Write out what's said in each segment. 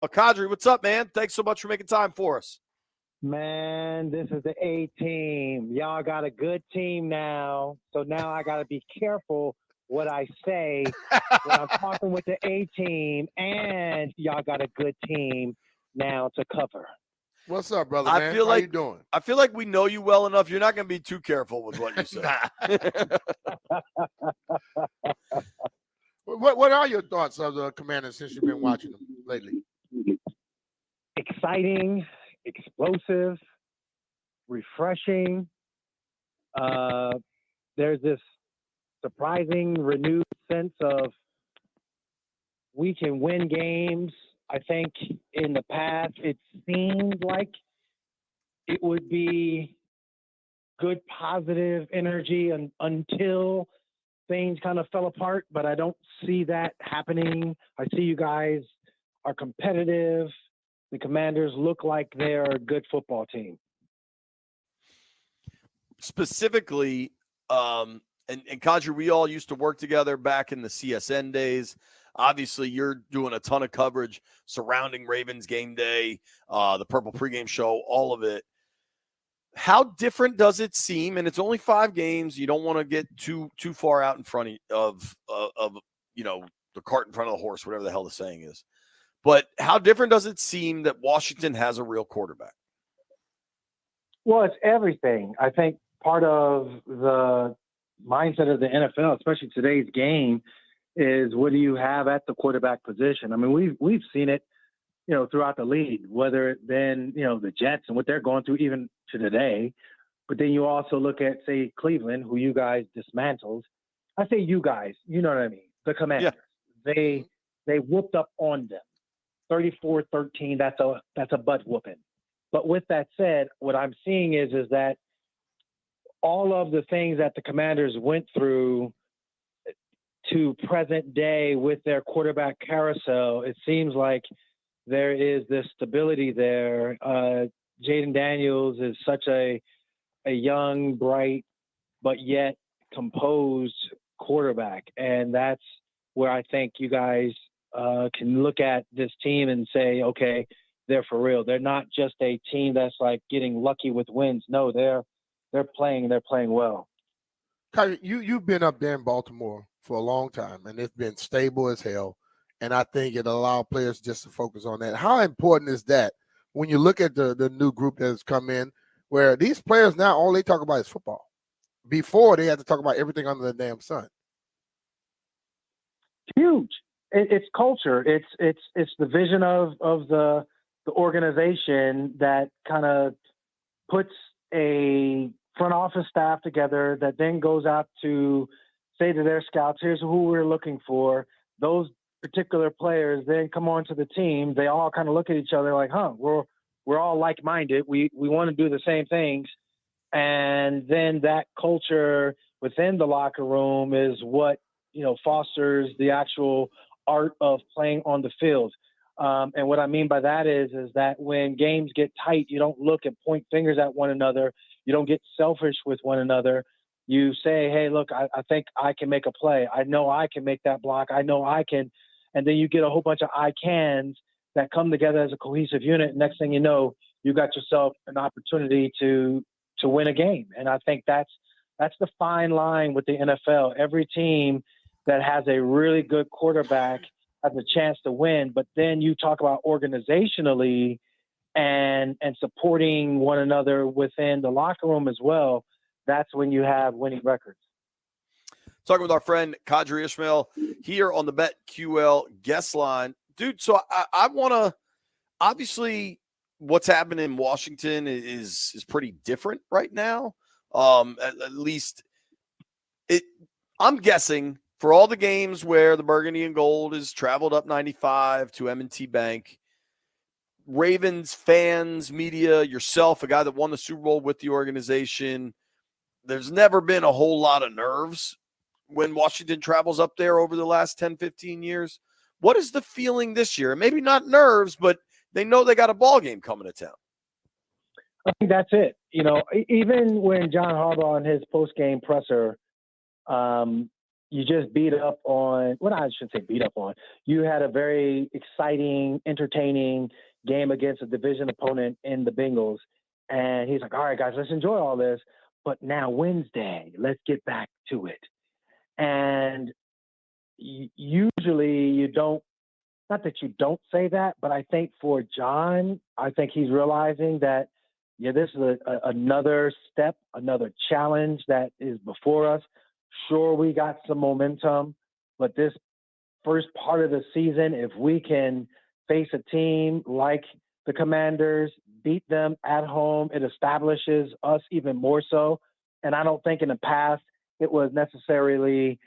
Qadry, what's up, man? Thanks so much for making time for us. Man, this is the A team. Y'all got a good team now. So now I got to be careful what I say when I'm talking with the A team. And y'all got a good team now to cover. What's up, brother, man? How you doing? I feel like we know you well enough. You're not going to be too careful with what you say. What are your thoughts of the Commanders since you've been watching them lately? Exciting, explosive, refreshing. There's this surprising, renewed sense of we can win games. I think in the past it seemed like it would be good, positive energy until things kind of fell apart, but I don't see that happening. I see you guys are competitive. The Commanders look like they're a good football team. Specifically, and Qadry, we all used to work together back in the CSN days. Obviously, you're doing a ton of coverage surrounding Ravens game day, the Purple pregame show, all of it. How different does it seem? And it's only 5 games. You don't want to get too far out in front of the cart in front of the horse, whatever the hell the saying is. But how different does it seem that Washington has a real quarterback? Well, it's everything. I think part of the mindset of the NFL, especially today's game, is what do you have at the quarterback position? I mean, we've seen it, throughout the league, whether it's been, the Jets and what they're going through even to today. But then you also look at, say, Cleveland, who you guys dismantled. I say you guys, you know what I mean? The Commanders. Yeah. They whooped up on them. 34-13, that's a butt whooping. But with that said, what I'm seeing is that all of the things that the Commanders went through to present day with their quarterback carousel, it seems like there is this stability there. Jaden Daniels is such a young, bright, but yet composed quarterback. And that's where I think you guys can look at this team and say, okay, they're for real. They're not just a team that's like getting lucky with wins. No, they're playing well. Qadry, you've been up there in Baltimore for a long time, and it's been stable as hell. And I think it allowed players just to focus on that. How important is that when you look at the new group that's come in, where these players now all they talk about is football? Before they had to talk about everything under the damn sun. Huge. It's culture. It's the vision of the organization that kind of puts a front office staff together that then goes out to say to their scouts, here's who we're looking for. Those particular players then come on to the team. They all kind of look at each other like, we're all like-minded. We want to do the same things. And then that culture within the locker room is what, fosters the actual art of playing on the field. And what I mean by that is that when games get tight, you don't look and point fingers at one another. You don't get selfish with one another. You say, hey, look, I think I can make a play. I know I can make that block. I know I can. And then you get a whole bunch of I cans that come together as a cohesive unit. Next thing you know, you got yourself an opportunity to win a game. And I think that's the fine line with the NFL. Every team that has a really good quarterback has a chance to win. But then you talk about organizationally and supporting one another within the locker room as well. That's when you have winning records. Talking with our friend Qadry Ismail here on the BetQL guest line. Dude, so I want to – obviously what's happening in Washington is pretty different right now. At least I'm guessing for all the games where the Burgundy and Gold has traveled up 95 to M&T Bank, Ravens fans, media, yourself, a guy that won the Super Bowl with the organization, there's never been a whole lot of nerves when Washington travels up there over the last 10, 15 years. What is the feeling this year? Maybe not nerves, but they know they got a ball game coming to town. I think that's it. Even when John Harbaugh in his post-game presser you just beat up on, well, I shouldn't say beat up on. You had a very exciting, entertaining game against a division opponent in the Bengals. And he's like, all right, guys, let's enjoy all this. But now Wednesday, let's get back to it. And usually you don't, not that you don't say that, but I think for John, I think he's realizing that, yeah, this is another step, another challenge that is before us. Sure, we got some momentum, but this first part of the season, if we can face a team like the Commanders, beat them at home, it establishes us even more so. And I don't think in the past it was necessarily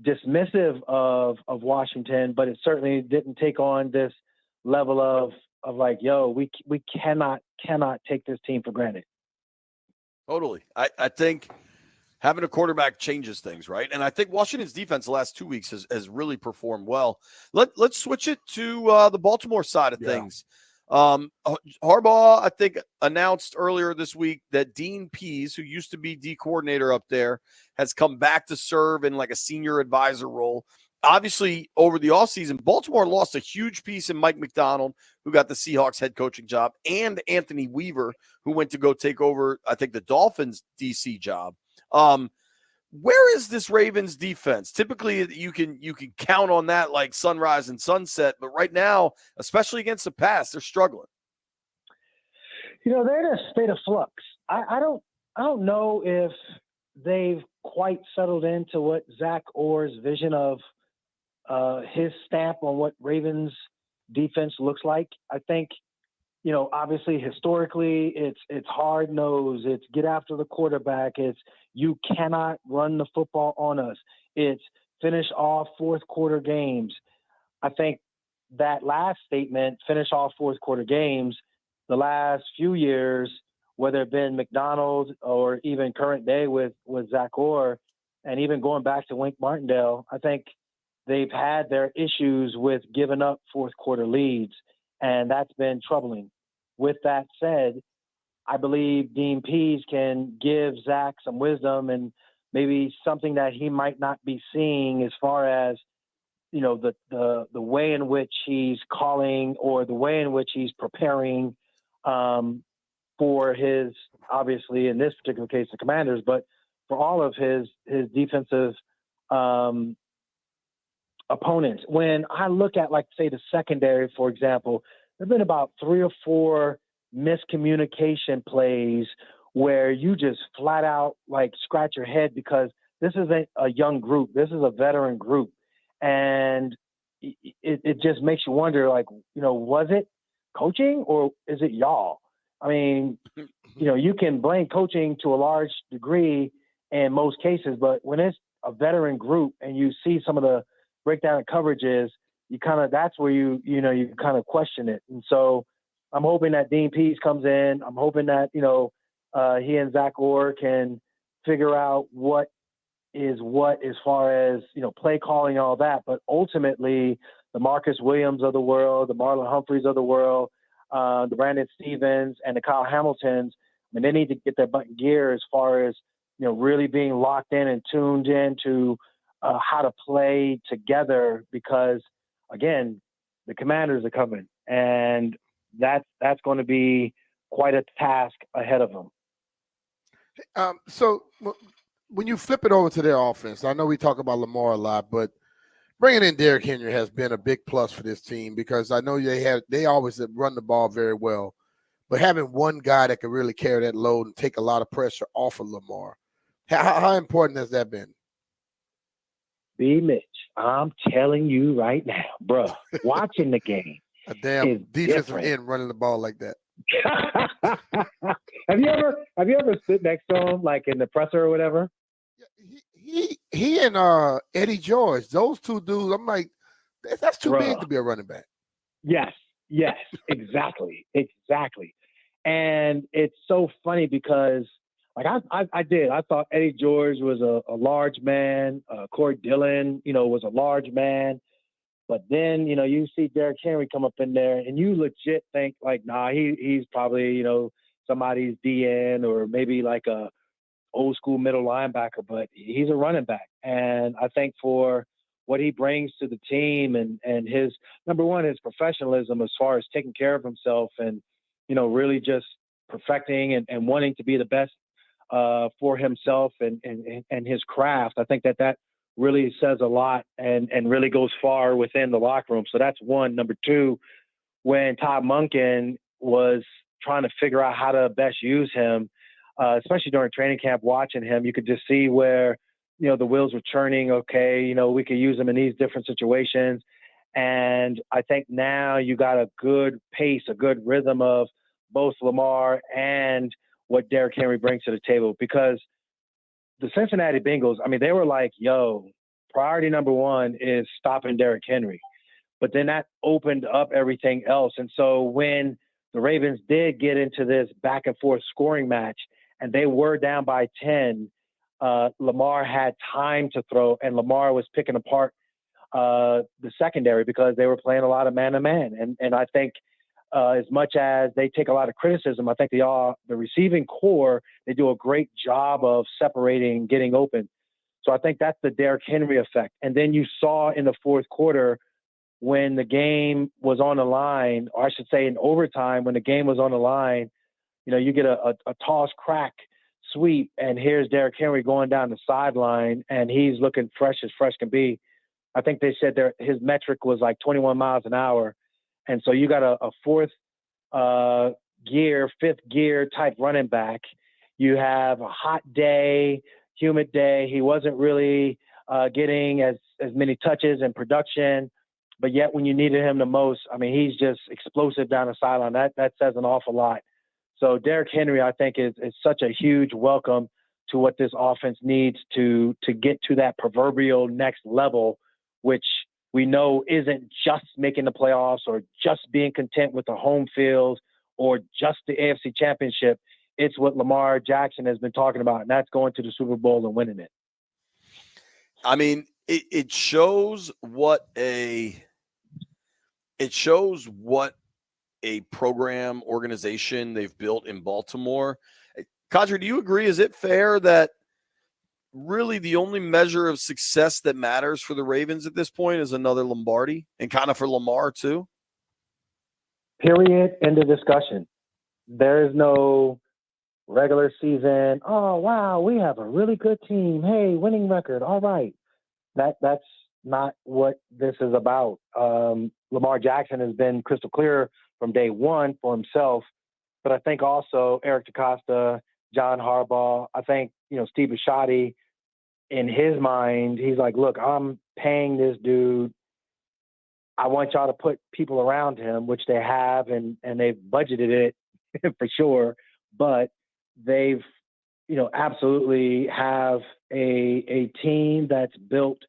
dismissive of Washington, but it certainly didn't take on this level of like, yo, we cannot take this team for granted. Totally. I think having a quarterback changes things, right? And I think Washington's defense the last 2 weeks has really performed well. Let's switch it to the Baltimore side of things. Harbaugh, I think, announced earlier this week that Dean Pease, who used to be D coordinator up there, has come back to serve in like a senior advisor role. Obviously, over the offseason, Baltimore lost a huge piece in Mike McDonald, who got the Seahawks head coaching job, and Anthony Weaver, who went to go take over, I think, the Dolphins DC job. Where is this Ravens defense? Typically, you can count on that like sunrise and sunset, but right now, especially against the pass, they're struggling. They're in a state of flux. I don't know if they've quite settled into what Zach Orr's vision of his stamp on what Ravens defense looks like. I think, obviously historically it's hard nose, it's get after the quarterback, it's you cannot run the football on us, it's finish off fourth quarter games. I think that last statement, finish off fourth quarter games, the last few years, whether it been McDonald or even current day with Zach Orr, and even going back to Wink Martindale, I think they've had their issues with giving up fourth quarter leads, and that's been troubling. With that said, I believe Dean Pease can give Zach some wisdom and maybe something that he might not be seeing as far as, the way in which he's calling or the way in which he's preparing for his, obviously in this particular case, the Commanders, but for all of his defensive opponents. When I look at, like, say, the secondary, for example, there have been about 3 or 4 miscommunication plays where you just flat out like scratch your head because this isn't a young group. This is a veteran group. And it just makes you wonder, like, was it coaching or is it y'all? I mean, you can blame coaching to a large degree in most cases, but when it's a veteran group and you see some of the breakdown of coverages, that's where you kind of question it. And so I'm hoping that Dean Pease comes in. I'm hoping that, he and Zach Orr can figure out what is what as far as, play calling and all that. But ultimately, the Marcus Williams of the world, the Marlon Humphreys of the world, the Brandon Stevens and the Kyle Hamiltons, they need to get their butt in gear as far as, really being locked in and tuned in to how to play together because, again, the Commanders are coming, and that's going to be quite a task ahead of them. So when you flip it over to their offense, I know we talk about Lamar a lot, but bringing in Derrik Henry has been a big plus for this team because I know they always run the ball very well, but having one guy that can really carry that load and take a lot of pressure off of Lamar, how important has that been? BMitch, I'm telling you right now, bro, watching the game. A damn defensive different. end running the ball like that. Have you ever stood next to him, like in the presser or whatever? He and Eddie George, those two dudes, I'm like, that's too big to be a running back. Yes, exactly. And it's so funny because, like, I thought Eddie George was a large man. Corey Dillon, was a large man. But then, you see Derrik Henry come up in there, and you legit think, like, nah, he's probably, somebody's DN or maybe like a old school middle linebacker, but he's a running back. And I think for what he brings to the team and his, number one, his professionalism as far as taking care of himself and, really just perfecting and wanting to be the best for himself and his craft. I think that really says a lot and really goes far within the locker room. So that's one. Number two, when Todd Monken was trying to figure out how to best use him, especially during training camp, watching him, you could just see where, the wheels were churning. Okay, we could use him in these different situations. And I think now you got a good pace, a good rhythm of both Lamar and what Derrik Henry brings to the table. Because the Cincinnati Bengals, they were like, priority number one is stopping Derrik Henry. But then that opened up everything else. And so when the Ravens did get into this back and forth scoring match and they were down by 10, Lamar had time to throw, and Lamar was picking apart the secondary because they were playing a lot of man-to-man. And I think as much as they take a lot of criticism, I think the receiving core, they do a great job of separating, getting open. So I think that's the Derrik Henry effect. And then you saw in the fourth quarter when the game was on the line, or I should say in overtime, when the game was on the line, you get a toss crack sweep, and here's Derrik Henry going down the sideline, and he's looking fresh as fresh can be. I think they said his metric was like 21 miles an hour. And so you got a fifth gear type running back. You have a hot day, humid day. He wasn't really getting as many touches and production, but yet when you needed him the most, he's just explosive down the sideline. That says an awful lot. So Derrik Henry, I think, is such a huge welcome to what this offense needs to get to that proverbial next level, which we know isn't just making the playoffs or just being content with the home field or just the AFC Championship. It's what Lamar Jackson has been talking about, and that's going to the Super Bowl and winning it. It shows what a program organization they've built in Baltimore. Qadry, do you agree? Is it fair that really the only measure of success that matters for the Ravens at this point is another Lombardi, and kind of for Lamar too? Period. End of discussion. There is no regular season. Oh, wow, we have a really good team. Hey, winning record. All right. That's not what this is about. Lamar Jackson has been crystal clear from day one for himself, but I think also Eric DeCosta, John Harbaugh, I think, Steve Bisciotti, in his mind, he's like, look, I'm paying this dude. I want y'all to put people around him, which they have, and they've budgeted it for sure, but they've, absolutely have a team that's built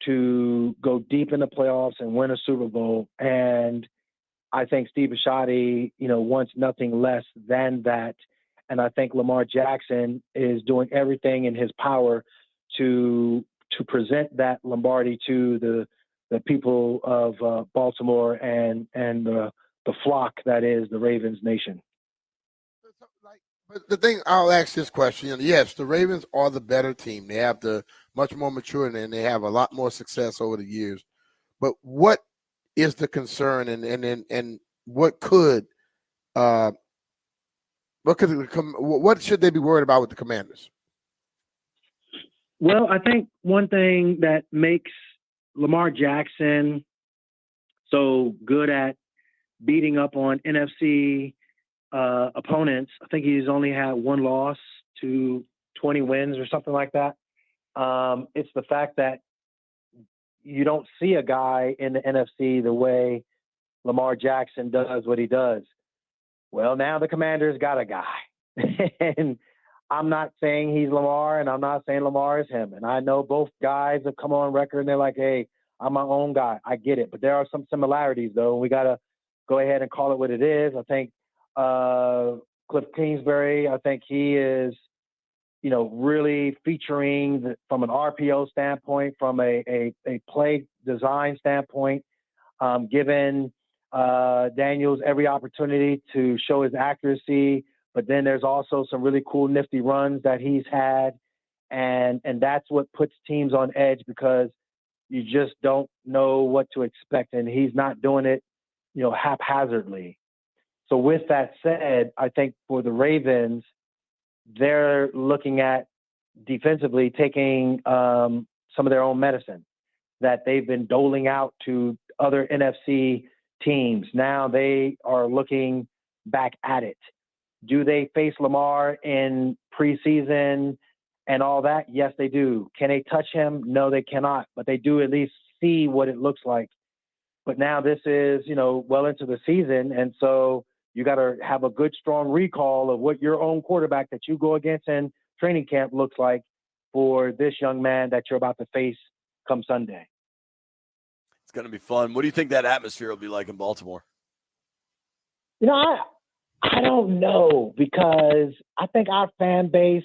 to go deep in the playoffs and win a Super Bowl. And I think Steve Bisciotti, wants nothing less than that. And I think Lamar Jackson is doing everything in his power to present that Lombardi to the people of Baltimore and the flock that is the Ravens nation. But the thing, I'll ask this question. Yes, the Ravens are the better team. They have the much more mature and they have a lot more success over the years. But what is the concern and what should they be worried about with the Commanders? Well, I think one thing that makes Lamar Jackson so good at beating up on NFC opponents, I think he's only had one loss to 20 wins or something like that. It's the fact that you don't see a guy in the NFC the way Lamar Jackson does what he does. Well, now the Commanders got a guy. And I'm not saying he's Lamar, and I'm not saying Lamar is him. And I know both guys have come on record, and they're like, hey, I'm my own guy. I get it. But there are some similarities, though. We got to go ahead and call it what it is. I think Cliff Kingsbury, I think he is, really featuring from an RPO standpoint, from a play design standpoint, giving Daniels every opportunity to show his accuracy but then there's also some really cool, nifty runs that he's had. And that's what puts teams on edge because you just don't know what to expect. And he's not doing it, haphazardly. So with that said, I think for the Ravens, they're looking at defensively taking some of their own medicine that they've been doling out to other NFC teams. Now they are looking back at it. Do they face Lamar in preseason and all that? Yes, they do. Can they touch him? No, they cannot. But they do at least see what it looks like. But now this is, well into the season. And so you got to have a good, strong recall of what your own quarterback that you go against in training camp looks like for this young man that you're about to face come Sunday. It's going to be fun. What do you think that atmosphere will be like in Baltimore? I don't know because I think our fan base,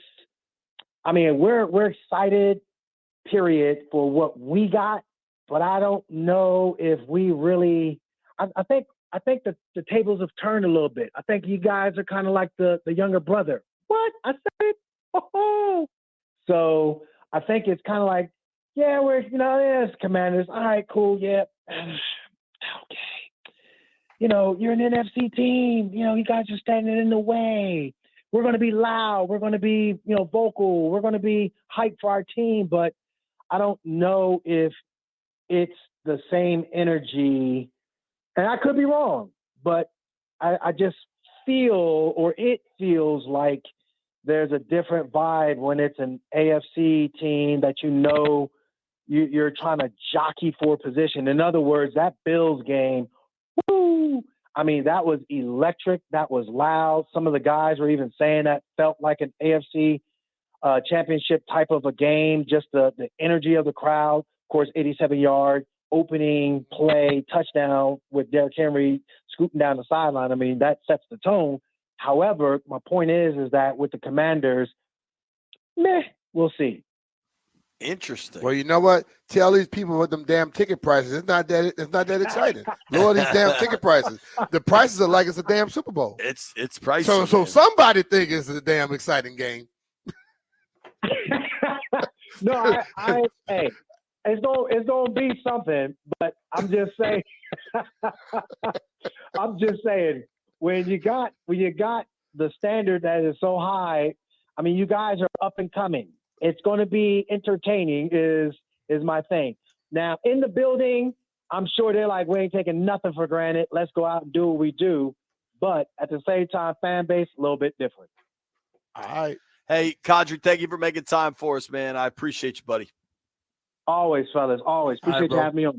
we're excited, period, for what we got, but I don't know if we really I think that the tables have turned a little bit. I think you guys are kind of like the younger brother. What? I said, oh. So I think it's kind of like, yeah, we're, yes, Commanders. All right, cool, yeah. Okay. You're an NFC team. You guys are standing in the way. We're going to be loud. We're going to be, vocal. We're going to be hyped for our team. But I don't know if it's the same energy. And I could be wrong, but I just feel, or it feels like there's a different vibe when it's an AFC team that you're trying to jockey for position. In other words, that Bills game, woo! That was electric. That was loud. Some of the guys were even saying that felt like an AFC championship type of a game, just the energy of the crowd. Of course, 87-yard opening play, touchdown with Derrik Henry scooting down the sideline. That sets the tone. However, my point is that with the Commanders, we'll see. Interesting. Well, you know what? Tell these people with them damn ticket prices. It's not that exciting. Lower these damn ticket prices. The prices are like it's a damn Super Bowl. It's pricey. So somebody think it's a damn exciting game. No, hey, it's gonna be something. But I'm just saying. When you got the standard that is so high, you guys are up and coming. It's going to be entertaining is my thing. Now, in the building, I'm sure they're like, we ain't taking nothing for granted. Let's go out and do what we do. But at the same time, fan base, a little bit different. All right. Hey, Qadry, thank you for making time for us, man. I appreciate you, buddy. Always, fellas. Always. Appreciate you having me on.